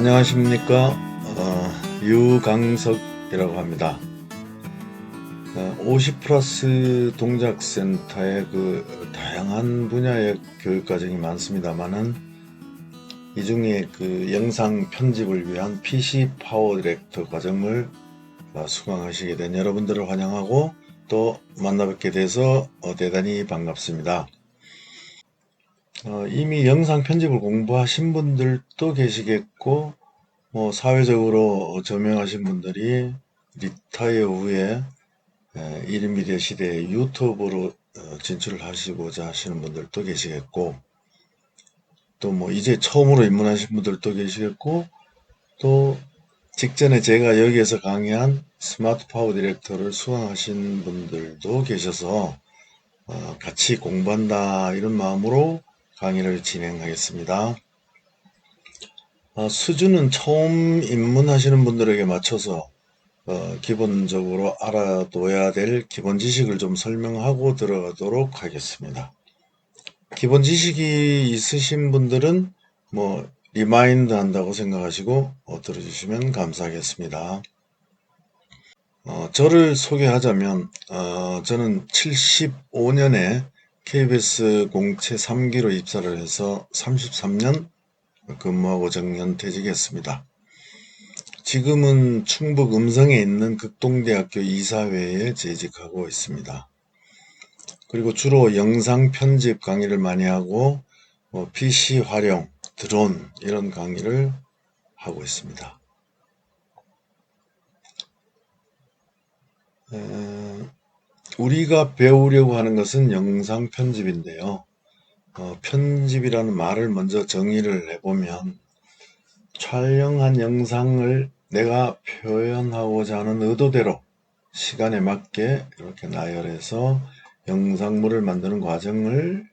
안녕하십니까. 유강석이라고 합니다. 50 플러스 동작센터의 다양한 분야의 교육과정이 많습니다만은 이 중에 영상 편집을 위한 PC 파워 디렉터 과정을 수강하시게 된 여러분들을 환영하고 또 만나뵙게 돼서 대단히 반갑습니다. 이미 영상 편집을 공부하신 분들도 계시겠고, 사회적으로 저명하신 분들이 리타이어 후에 1인 미디어 시대에 유튜브로 진출을 하시고자 하시는 분들도 계시겠고, 또 이제 처음으로 입문하신 분들도 계시겠고, 또 직전에 제가 여기에서 강의한 스마트 파워 디렉터를 수강하신 분들도 계셔서 같이 공부한다 이런 마음으로 강의를 진행하겠습니다. 수준은 처음 입문하시는 분들에게 맞춰서 기본적으로 알아둬야 될 기본 지식을 좀 설명하고 들어가도록 하겠습니다. 기본 지식이 있으신 분들은 리마인드 한다고 생각하시고 들어주시면 감사하겠습니다. 저를 소개하자면 저는 75년에 KBS 공채 3기로 입사를 해서 33년 근무하고 정년퇴직했습니다. 지금은 충북 음성에 있는 극동대학교 이사회에 재직하고 있습니다. 그리고 주로 영상 편집 강의를 많이 하고 PC 활용, 드론 이런 강의를 하고 있습니다. 우리가 배우려고 하는 것은 영상 편집인데요. 편집이라는 말을 먼저 정의를 해보면 촬영한 영상을 내가 표현하고자 하는 의도대로 시간에 맞게 이렇게 나열해서 영상물을 만드는 과정을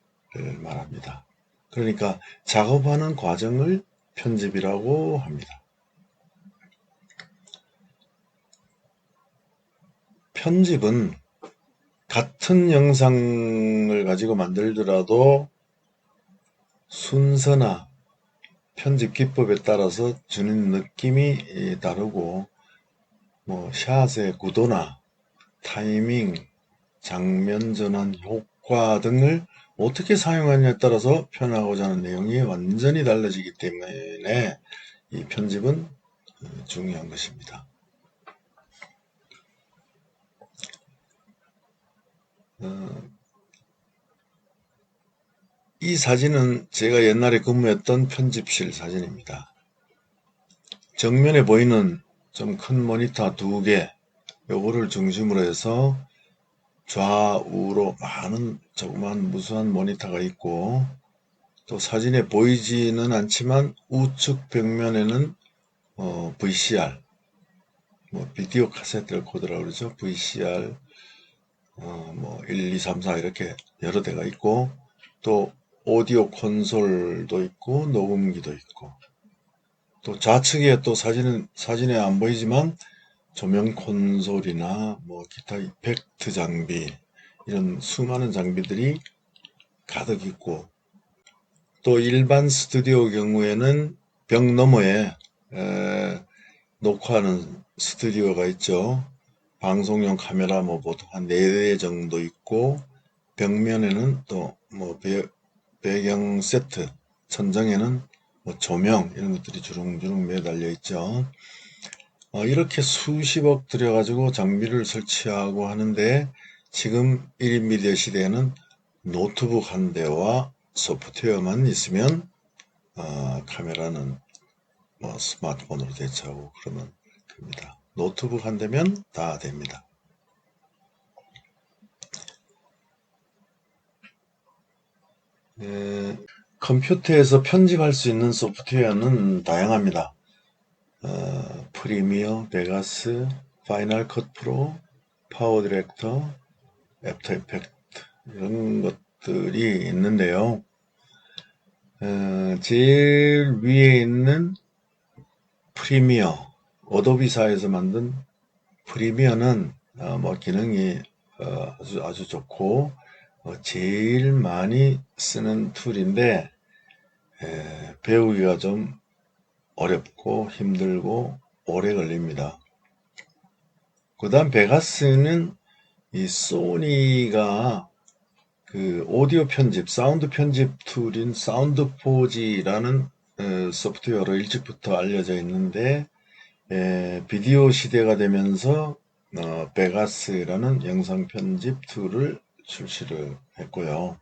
말합니다. 그러니까 작업하는 과정을 편집이라고 합니다. 편집은 같은 영상을 가지고 만들더라도 순서나 편집 기법에 따라서 주는 느낌이 다르고 샷의 구도나 타이밍, 장면 전환 효과 등을 어떻게 사용하느냐에 따라서 표현하고자 하는 내용이 완전히 달라지기 때문에 이 편집은 중요한 것입니다. 이 사진은 제가 옛날에 근무했던 편집실 사진입니다. 정면에 보이는 좀 큰 모니터 2개, 요거를 중심으로 해서 좌우로 많은 조그만 무수한 모니터가 있고, 또 사진에 보이지는 않지만 우측 벽면에는 VCR, 비디오 카세트 레코더라고 그러죠. VCR 1, 2, 3, 4 이렇게 여러 대가 있고, 또 오디오 콘솔도 있고 녹음기도 있고, 또 좌측에 또 사진에 안 보이지만 조명 콘솔이나 기타 이펙트 장비 이런 수많은 장비들이 가득 있고, 또 일반 스튜디오 경우에는 벽 너머에 녹화하는 스튜디오가 있죠. 방송용 카메라 보통 한 4대 정도 있고, 벽면에는 또 배경 세트, 천장에는 조명 이런 것들이 주렁주렁 매달려 있죠. 이렇게 수십억 들여가지고 장비를 설치하고 하는데, 지금 1인 미디어 시대에는 노트북 한 대와 소프트웨어만 있으면 카메라는 스마트폰으로 대체하고 그러면 됩니다. 노트북 한 대면 다 됩니다. 컴퓨터에서 편집할 수 있는 소프트웨어는 다양합니다. 프리미어, 베가스, 파이널 컷 프로, 파워 디렉터, 애프터 이펙트 이런 것들이 있는데요. 제일 위에 있는 프리미어, 어도비사에서 만든 프리미어는 기능이 아주 좋고 제일 많이 쓰는 툴인데 배우기가 좀 어렵고 힘들고 오래 걸립니다. 그 다음 베가스는 이 소니가 그 오디오 편집, 사운드 편집 툴인 사운드포지라는 소프트웨어로 일찍부터 알려져 있는데 비디오 시대가 되면서 베가스라는 영상 편집 툴을 출시를 했고요.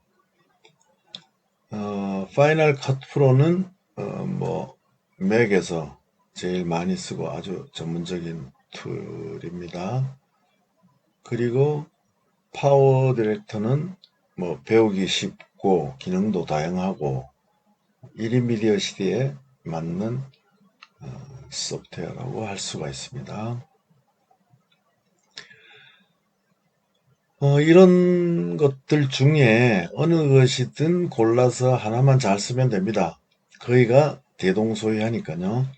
파이널 컷 프로는 뭐 맥에서 제일 많이 쓰고 아주 전문적인 툴입니다. 그리고 파워 디렉터는 뭐 배우기 쉽고 기능도 다양하고 1인 미디어 시대에 맞는 소프트웨어라고 할 수가 있습니다. 이런 것들 중에 어느 것이든 골라서 하나만 잘 쓰면 됩니다. 거기가 대동소이하니까요.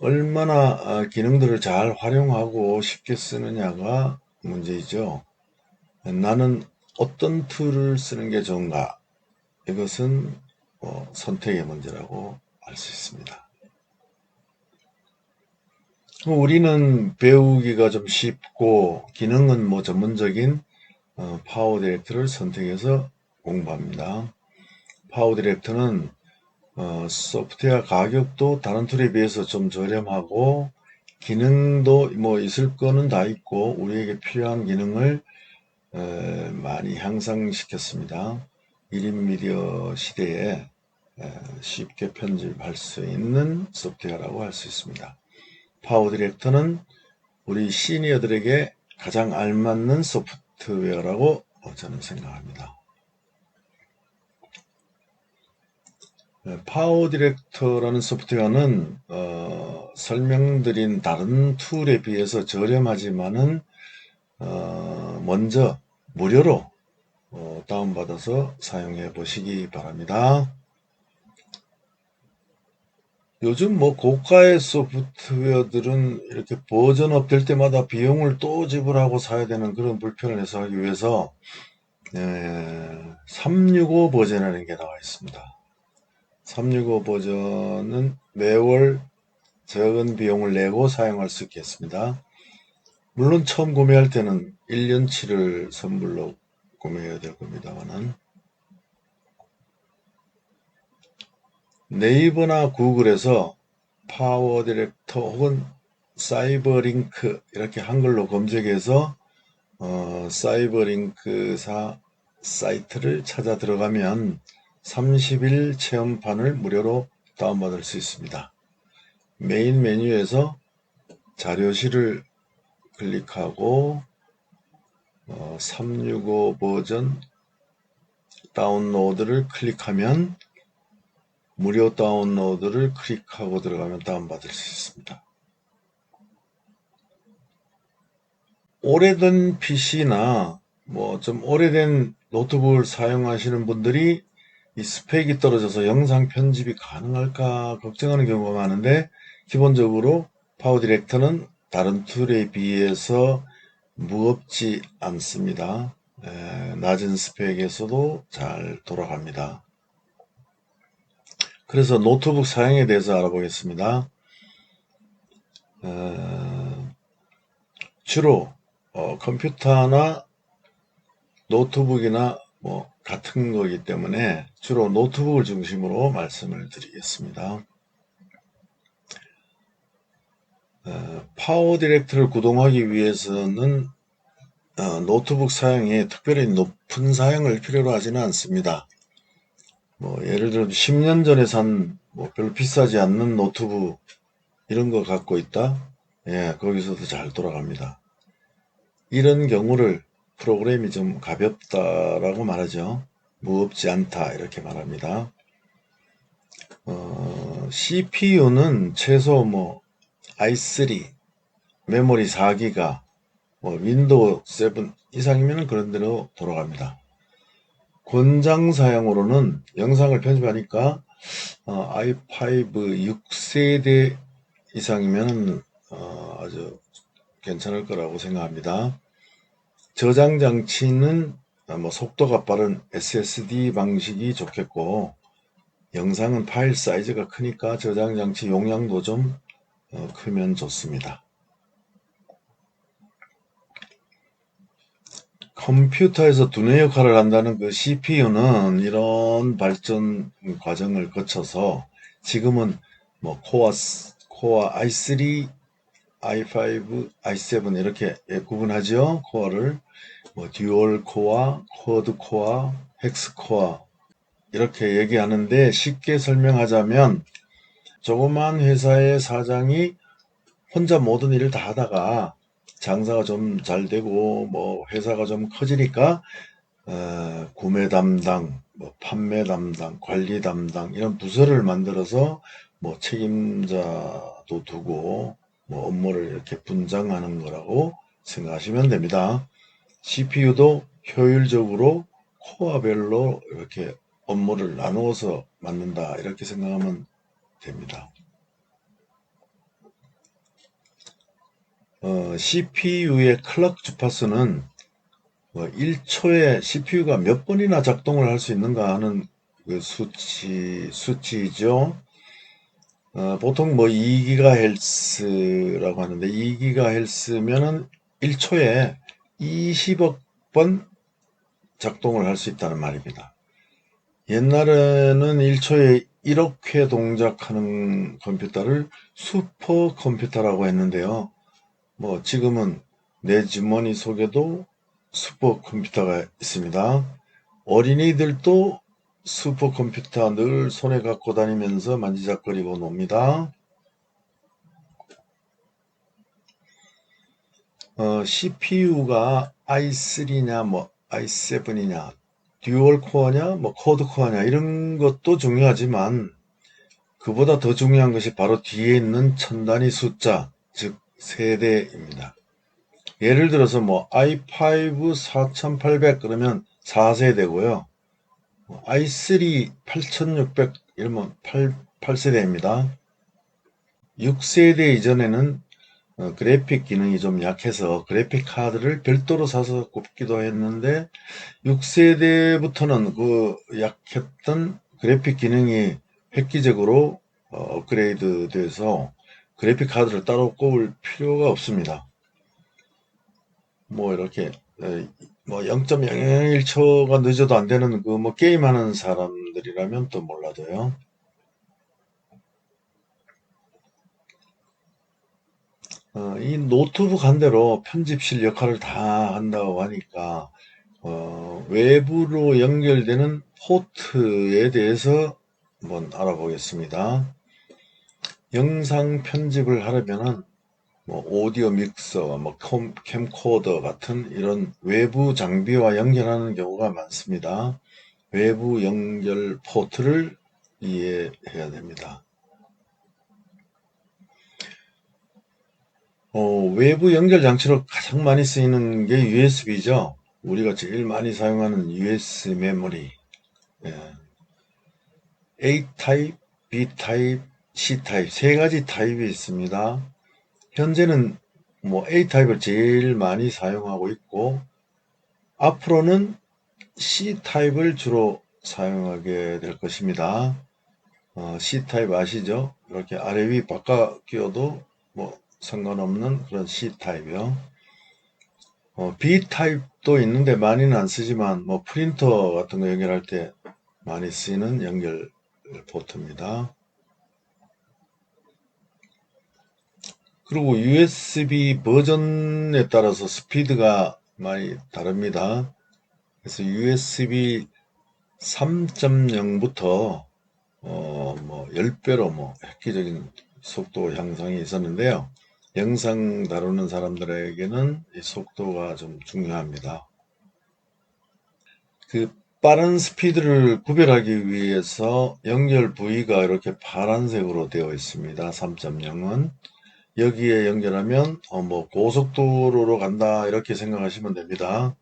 얼마나 기능들을 잘 활용하고 쉽게 쓰느냐가 문제이죠. 나는 어떤 툴을 쓰는 게 좋은가? 이것은 선택의 문제라고 할 수 있습니다. 우리는 배우기가 좀 쉽고 기능은 뭐 전문적인 파워 디렉터를 선택해서 공부합니다. 파워 디렉터는 소프트웨어 가격도 다른 툴에 비해서 좀 저렴하고 기능도 뭐 있을 거는 다 있고 우리에게 필요한 기능을 많이 향상시켰습니다. 1인 미디어 시대에 쉽게 편집할 수 있는 소프트웨어라고 할 수 있습니다. 파워 디렉터는 우리 시니어들에게 가장 알맞는 소프트웨어라고 저는 생각합니다. 파워 디렉터라는 소프트웨어는 설명드린 다른 툴에 비해서 저렴하지만은 먼저 무료로 다운받아서 사용해 보시기 바랍니다. 요즘 뭐 고가의 소프트웨어들은 이렇게 버전업 될 때마다 비용을 또 지불하고 사야 되는 그런 불편을 해소하기 위해서 365 버전이라는 게 나와 있습니다. 365 버전은 매월 적은 비용을 내고 사용할 수 있겠습니다. 물론 처음 구매할 때는 1년치를 선불로 구매해야 될 겁니다만은 네이버나 구글에서 파워 디렉터 혹은 사이버링크 이렇게 한글로 검색해서 사이버링크사 사이트를 찾아 들어가면 30일 체험판을 무료로 다운받을 수 있습니다. 메인 메뉴에서 자료실을 클릭하고 365 버전 다운로드를 클릭하면 무료 다운로드를 클릭하고 들어가면 다운받을 수 있습니다. 오래된 PC나 뭐 좀 오래된 노트북을 사용하시는 분들이 이 스펙이 떨어져서 영상 편집이 가능할까 걱정하는 경우가 많은데 기본적으로 파워 디렉터는 다른 툴에 비해서 무겁지 않습니다. 낮은 스펙에서도 잘 돌아갑니다. 그래서 노트북 사양에 대해서 알아보겠습니다. 주로 컴퓨터나 노트북이나 뭐 같은 거기 때문에 주로 노트북을 중심으로 말씀을 드리겠습니다. 파워 디렉터를 구동하기 위해서는 노트북 사양이 특별히 높은 사양을 필요로 하지는 않습니다. 뭐 예를 들어 10년 전에 산 뭐 별로 비싸지 않는 노트북 이런 거 갖고 있다? 예, 거기서도 잘 돌아갑니다. 이런 경우를 프로그램이 좀 가볍다라고 말하죠. 무겁지 않다 이렇게 말합니다. CPU는 최소 뭐 i3 메모리 4기가 뭐 윈도우 7 이상이면 그런 대로 돌아갑니다. 권장 사양으로는 영상을 편집하니까 i5 6세대 이상이면 아주 괜찮을 거라고 생각합니다. 저장 장치는 뭐 속도가 빠른 SSD 방식이 좋겠고 영상은 파일 사이즈가 크니까 저장 장치 용량도 좀 크면 좋습니다. 컴퓨터에서 두뇌 역할을 한다는 그 CPU는 이런 발전 과정을 거쳐서 지금은 뭐 코어 i3, i5, i7 이렇게 구분하죠. 코어를 뭐 듀얼 코어, 쿼드 코어, 헥스 코어 이렇게 얘기하는데 쉽게 설명하자면 조그만 회사의 사장이 혼자 모든 일을 다 하다가 장사가 좀 잘 되고 뭐 회사가 좀 커지니까 구매 담당, 뭐 판매 담당, 관리 담당 이런 부서를 만들어서 뭐 책임자도 두고 뭐 업무를 이렇게 분장하는 거라고 생각하시면 됩니다. CPU도 효율적으로 코어별로 이렇게 업무를 나누어서 만든다 이렇게 생각하면 됩니다. CPU의 클럭 주파수는 1초에 CPU가 몇 번이나 작동을 할 수 있는가 하는 그 수치죠. 보통 뭐 2GHz라고 하는데 2GHz면은 1초에 20억 번 작동을 할 수 있다는 말입니다. 옛날에는 1초에 1억 회 동작하는 컴퓨터를 슈퍼컴퓨터라고 했는데요. 뭐 지금은 내 주머니 속에도 슈퍼컴퓨터가 있습니다. 어린이들도 슈퍼컴퓨터 늘 손에 갖고 다니면서 만지작거리고 놉니다. CPU가 i3냐 뭐 i7이냐 듀얼 코어냐 뭐 쿼드 코어냐 이런 것도 중요하지만 그보다 더 중요한 것이 바로 뒤에 있는 천 단위 숫자 즉 세대입니다. 예를 들어서 뭐 i5 4800 그러면 4세대고요. i3 8600 이러면 8세대입니다. 6세대 이전에는 그래픽 기능이 좀 약해서 그래픽 카드를 별도로 사서 꼽기도 했는데 6세대부터는 그 약했던 그래픽 기능이 획기적으로 업그레이드 돼서 그래픽 카드를 따로 꼽을 필요가 없습니다. 뭐 이렇게 뭐 0.001초가 늦어도 안 되는 그 뭐 게임하는 사람들이라면 또 몰라도요. 이 노트북 한 대로 편집실 역할을 다 한다고 하니까 외부로 연결되는 포트에 대해서 한번 알아보겠습니다. 영상 편집을 하려면은 뭐 오디오 믹서, 뭐 캠코더 같은 이런 외부 장비와 연결하는 경우가 많습니다. 외부 연결 포트를 이해해야 됩니다. 외부 연결 장치로 가장 많이 쓰이는 게 USB죠. 우리가 제일 많이 사용하는 USB 메모리. 예. A 타입, B 타입, C 타입 세 가지 타입이 있습니다. 현재는 뭐 A 타입을 제일 많이 사용하고 있고 앞으로는 C 타입을 주로 사용하게 될 것입니다. C 타입 아시죠? 이렇게 아래 위 바꿔 끼워도 뭐 상관없는 그런 C 타입이요. B 타입도 있는데 많이는 안 쓰지만 뭐 프린터 같은 거 연결할 때 많이 쓰이는 연결 포트입니다. 그리고 USB 버전에 따라서 스피드가 많이 다릅니다. 그래서 USB 3.0부터 뭐 10배로 뭐 획기적인 속도 향상이 있었는데요. 영상 다루는 사람들에게는 이 속도가 좀 중요합니다. 그 빠른 스피드를 구별하기 위해서 연결 부위가 이렇게 파란색으로 되어 있습니다. 3.0은 여기에 연결하면 뭐 고속도로로 간다 이렇게 생각하시면 됩니다.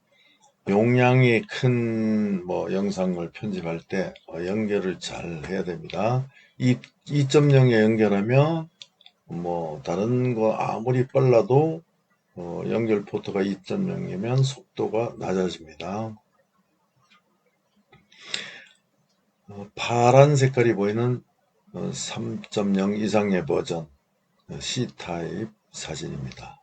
용량이 큰 뭐 영상을 편집할 때 연결을 잘 해야 됩니다. 이 2.0에 연결하면 뭐 다른 거 아무리 빨라도 연결 포트가 2.0이면 속도가 낮아집니다. 파란 색깔이 보이는 3.0 이상의 버전 C타입 사진입니다.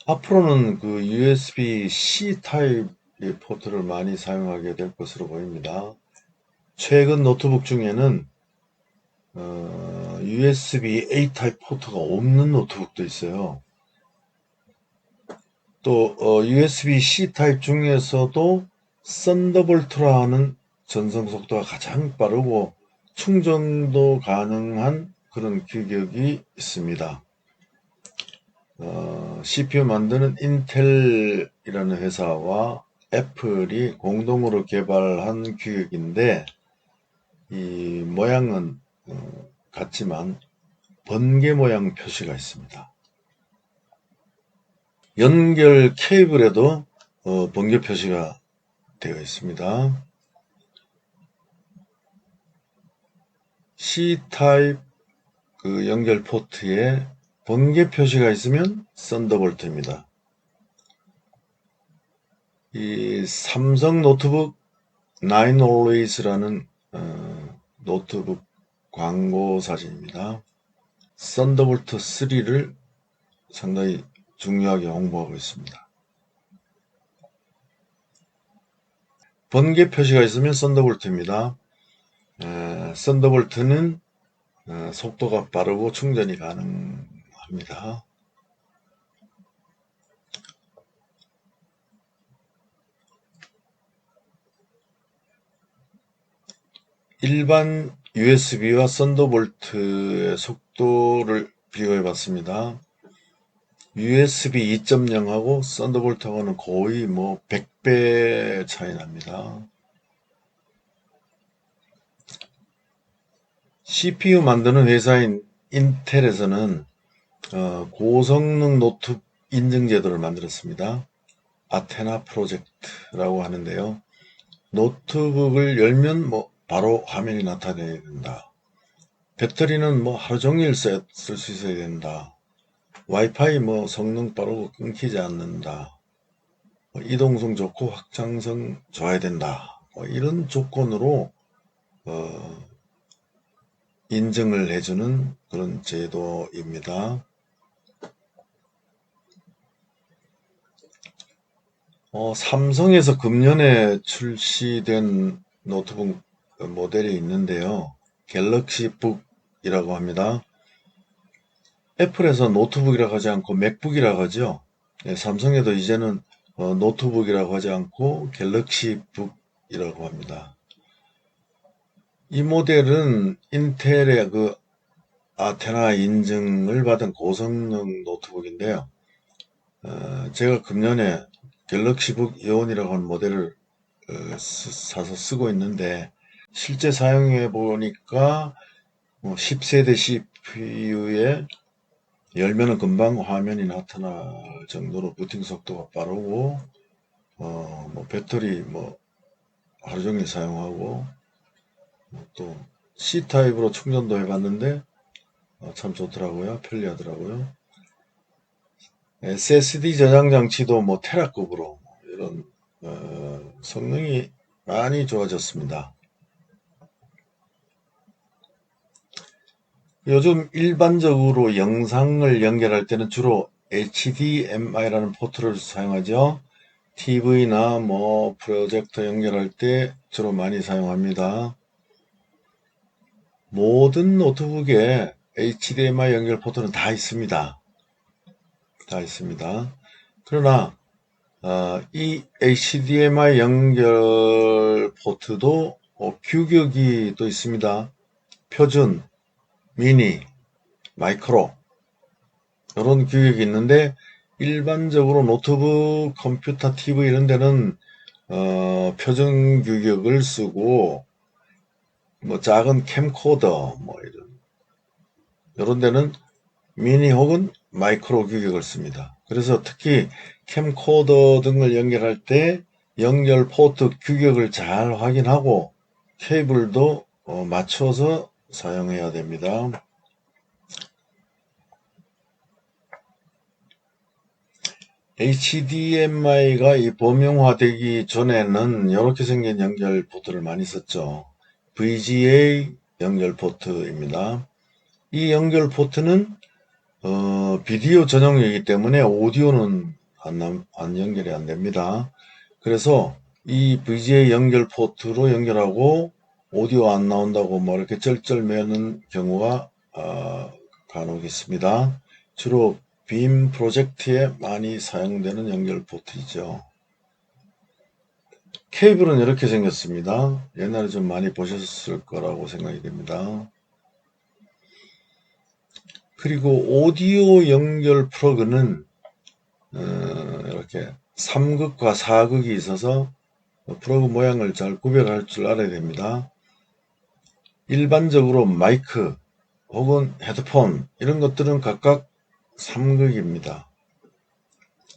앞으로는 그 USB-C 타입 포트를 많이 사용하게 될 것으로 보입니다. 최근 노트북 중에는 USB-A 타입 포트가 없는 노트북도 있어요. 또 USB-C 타입 중에서도 썬더볼트라 하는 전송 속도가 가장 빠르고 충전도 가능한 그런 규격이 있습니다. CPU 만드는 인텔이라는 회사와 애플이 공동으로 개발한 규격인데 이 모양은 같지만 번개 모양 표시가 있습니다. 연결 케이블에도 번개 표시가 되어 있습니다. C타입 그 연결 포트에 번개 표시가 있으면 썬더볼트입니다. 이 삼성 노트북 9 Always라는 노트북 광고 사진입니다. 썬더볼트 3를 상당히 중요하게 홍보하고 있습니다. 번개 표시가 있으면 썬더볼트입니다. 썬더볼트는 속도가 빠르고 충전이 가능합니다. 일반 USB와 썬더볼트의 속도를 비교해 봤습니다. USB 2.0하고 썬더볼트하고는 거의 뭐 100배 차이 납니다. CPU 만드는 회사인 인텔에서는 고성능 노트북 인증 제도를 만들었습니다. 아테나 프로젝트라고 하는데요. 노트북을 열면 뭐 바로 화면이 나타내야 된다. 배터리는 뭐 하루 종일 쓸 수 있어야 된다. 와이파이 뭐 성능 빠르고 끊기지 않는다. 이동성 좋고 확장성 좋아야 된다. 이런 조건으로 인증을 해주는 그런 제도입니다. 삼성에서 금년에 출시된 노트북 모델이 있는데요. 갤럭시북이라고 합니다. 애플에서 노트북이라고 하지 않고 맥북이라고 하죠. 네, 삼성에도 이제는 노트북이라고 하지 않고 갤럭시북이라고 합니다. 이 모델은 인텔의 그 아테나 인증을 받은 고성능 노트북인데요. 제가 금년에 갤럭시북 이온이라고 하는 모델을 사서 쓰고 있는데 실제 사용해 보니까 10세대 CPU에 열면은 금방 화면이 나타날 정도로 부팅 속도가 빠르고 뭐 배터리 뭐 하루 종일 사용하고 또 C타입으로 충전도 해봤는데 참 좋더라고요. 편리하더라고요. SSD 저장 장치도 뭐 테라급으로 이런 성능이 많이 좋아졌습니다. 요즘 일반적으로 영상을 연결할 때는 주로 HDMI라는 포트를 사용하죠. TV나 뭐 프로젝터 연결할 때 주로 많이 사용합니다. 모든 노트북에 HDMI 연결 포트는 다 있습니다. 그러나 이 HDMI 연결 포트도 규격이 또 있습니다. 표준, 미니, 마이크로 이런 규격이 있는데 일반적으로 노트북, 컴퓨터, TV 이런 데는 표준 규격을 쓰고 뭐 작은 캠코더 뭐 이런 데는 미니 혹은 마이크로 규격을 씁니다. 그래서 특히 캠코더 등을 연결할 때 연결 포트 규격을 잘 확인하고 케이블도 맞춰서 사용해야 됩니다. HDMI가 이 범용화되기 전에는 이렇게 생긴 연결 포트를 많이 썼죠. VGA 연결 포트입니다. 이 연결 포트는 비디오 전용이기 때문에 오디오는 안 연결이 안 됩니다. 그래서 이 VGA 연결 포트로 연결하고 오디오 안 나온다고 뭐 이렇게 쩔쩔매는 경우가 간혹 있습니다. 주로 빔 프로젝트에 많이 사용되는 연결 포트이죠. 케이블은 이렇게 생겼습니다. 옛날에 좀 많이 보셨을 거라고 생각이 됩니다. 그리고 오디오 연결 플러그는 이렇게 3극과 4극이 있어서 플러그 모양을 잘 구별할 줄 알아야 됩니다. 일반적으로 마이크 혹은 헤드폰 이런 것들은 각각 3극입니다.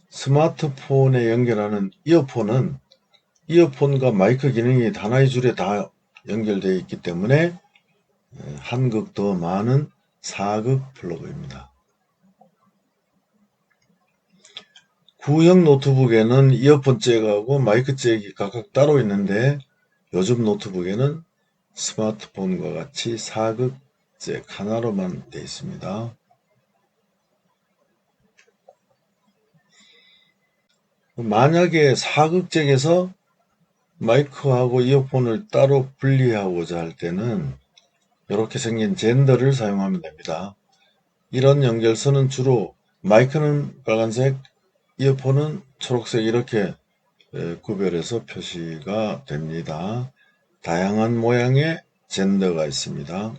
스마트폰에 연결하는 이어폰은 이어폰과 마이크 기능이 하나의 줄에 다 연결되어 있기 때문에 한 극 더 많은 4극 플러그입니다. 구형 노트북에는 이어폰 잭하고 마이크 잭이 각각 따로 있는데 요즘 노트북에는 스마트폰과 같이 4극 잭 하나로만 되어 있습니다. 만약에 4극 잭에서 마이크하고 이어폰을 따로 분리하고자 할 때는 이렇게 생긴 젠더를 사용하면 됩니다. 이런 연결선은 주로 마이크는 빨간색, 이어폰은 초록색 이렇게 구별해서 표시가 됩니다. 다양한 모양의 젠더가 있습니다.